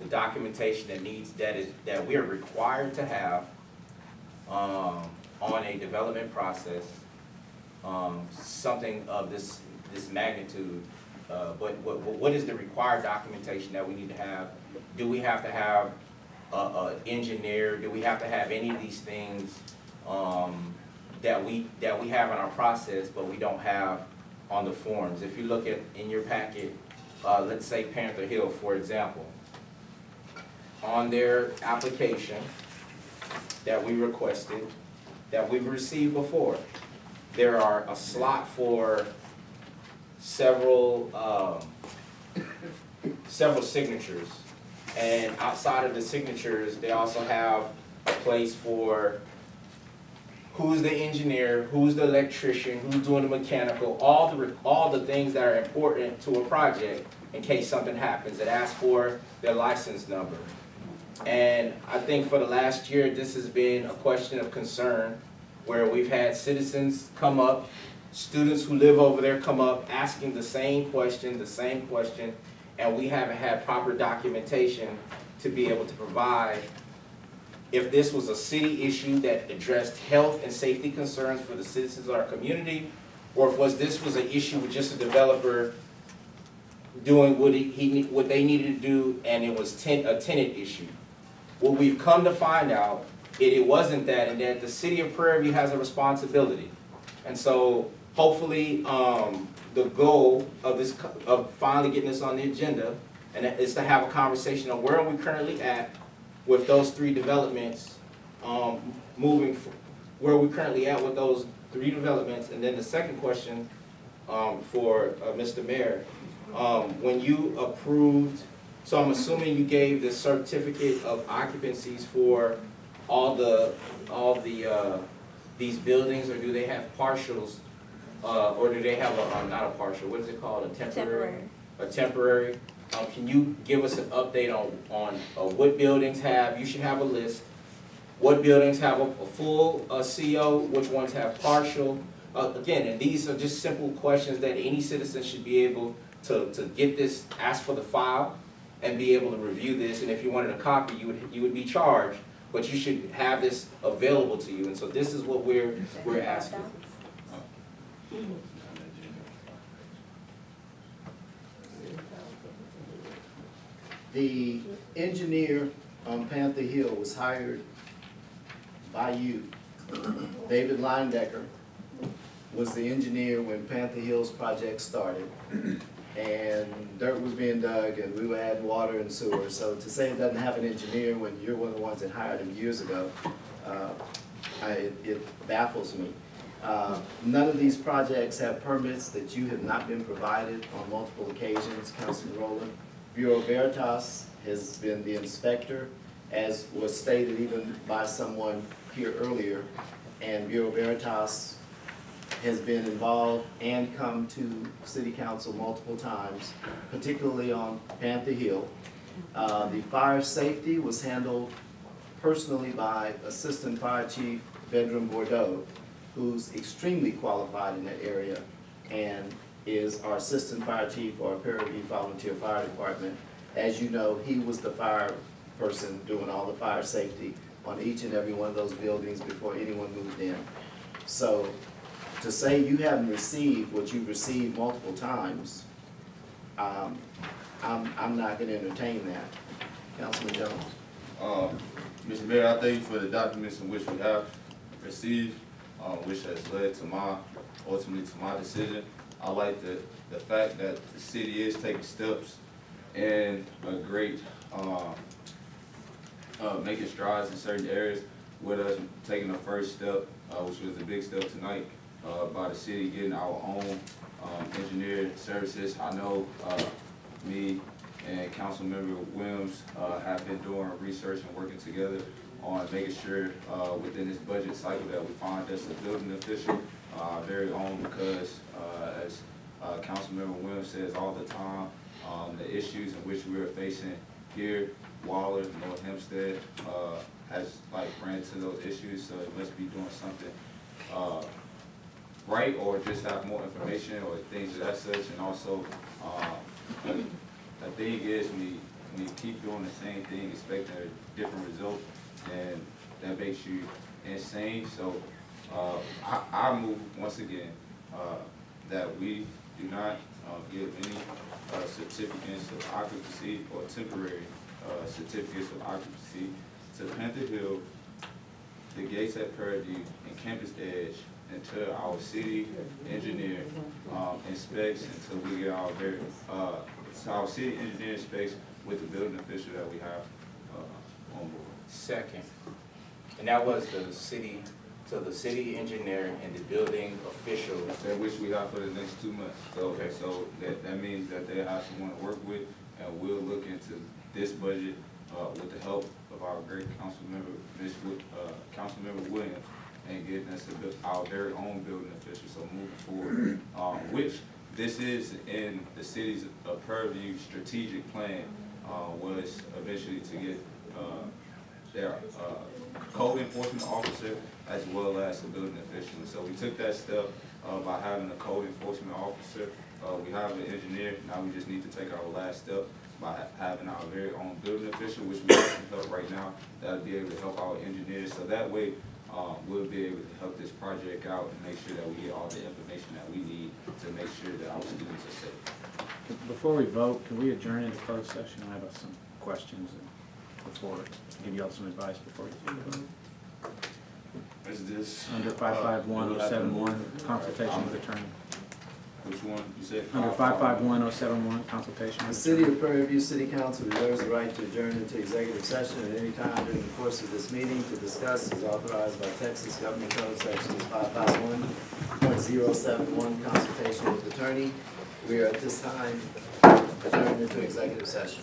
the documentation that we are required to have on a development process, something of this magnitude. But what is the required documentation that we need to have? Do we have to have an engineer? Do we have to have any of these things that we have in our process, but we don't have on the forms? If you look at in your packet, let's say Panther Hill, for example, on their application that we requested, that we've received before, there are a slot for several signatures, and outside of the signatures, they also have a place for who's the engineer, who's the electrician, who's doing the mechanical, all the things that are important to a project in case something happens. It asks for their license number. And I think for the last year, this has been a question of concern where we've had citizens come up, students who live over there come up asking the same question, and we haven't had proper documentation to be able to provide. If this was a city issue that addressed health and safety concerns for the citizens of our community, or if this was an issue with just a developer doing what they needed to do and it was a tenant issue. What we've come to find out, it wasn't that, and that the city of Prairie View has a responsibility. And so hopefully the goal of finally getting this on the agenda and is to have a conversation on where are we currently at with those three developments, where are we currently at with those three developments. And then the second question for Mr. Mayor, when you approved, so I'm assuming you gave the certificate of occupancies for all these buildings, or do they have partials, or do they have not a partial, what is it called, a temporary? A temporary. Can you give us an update on what buildings have, you should have a list, what buildings have a full CO, which ones have partial? Again, and these are just simple questions that any citizen should be able to get this, ask for the file, and be able to review this. And if you wanted a copy, you would be charged, but you should have this available to you. And so this is what we're asking. The engineer on Panther Hill was hired by you. David Leindecker was the engineer when Panther Hill's project started. And dirt was being dug and we were adding water and sewer. So to say it doesn't have an engineer when you're one of the ones that hired him years ago, it baffles me. None of these projects have permits that you have not been provided on multiple occasions, Councilman Rowland. Bureau Veritas has been the inspector, as was stated even by someone here earlier, and Bureau Veritas has been involved and come to City Council multiple times, particularly on Panther Hill. The fire safety was handled personally by Assistant Fire Chief Vedran Bordeaux, who's extremely qualified in that area and is our Assistant Fire Chief for our Prairie View Volunteer Fire Department. As you know, he was the fire person doing all the fire safety on each and every one of those buildings before anyone moved in. So to say you haven't received what you've received multiple times, I'm not going to entertain that. Councilman Jones. Mr. Mayor, I thank you for the documents in which we have received, which has led to ultimately to my decision. I like the fact that the city is taking steps and a great making strides in certain areas, with us taking the first step, which was a big step tonight, by the city getting our own engineering services. I know me and Councilmember Williams have been doing research and working together on making sure within this budget cycle that we find us a building official, very own, because as Councilmember Williams says all the time, the issues in which we are facing here, Waller, North Hempstead, has ran into those issues, so it must be doing something right, or just have more information or things of that such. And also, the thing is, when you keep doing the same thing, expecting a different result, then that makes you insane. So, I move once again, that we do not, give any, certificates of occupancy or temporary, certificates of occupancy to Panther Hill, the Gates at Prairie View, and Campus Edge until our city engineer, inspects, until we get our very, so our city engineer inspects with the building official that we have, on board. Second. And that was the city engineer and the building official. That which we have for the next 2 months. So, Okay. so that means that they have someone to work with, and we'll look into this budget, with the help of our great council member, Councilmember Williams, and getting us our very own building official, so moving forward. Which this is in the city's purview strategic plan, was eventually to get, their, code enforcement officer as well as the building official. So we took that step, by having a code enforcement officer. We have an engineer, now we just need to take our last step by having our very own building official, which we have some help right now, that'll be able to help our engineers. So that way, we'll be able to help this project out and make sure that we get all the information that we need to make sure that our students are safe. Before we vote, can we adjourn into closed session? I have some questions before, give you all some advice before we vote. Is this? Under 551071, consultation with attorney. Which one? You said? Under 551071, consultation The with City attorney. of Prairie View City Council reserves the right to adjourn into executive session at any time during the course of this meeting to discuss as authorized by Texas Government Code Sections 551.071, consultation with attorney. We are at this time adjourned into executive session.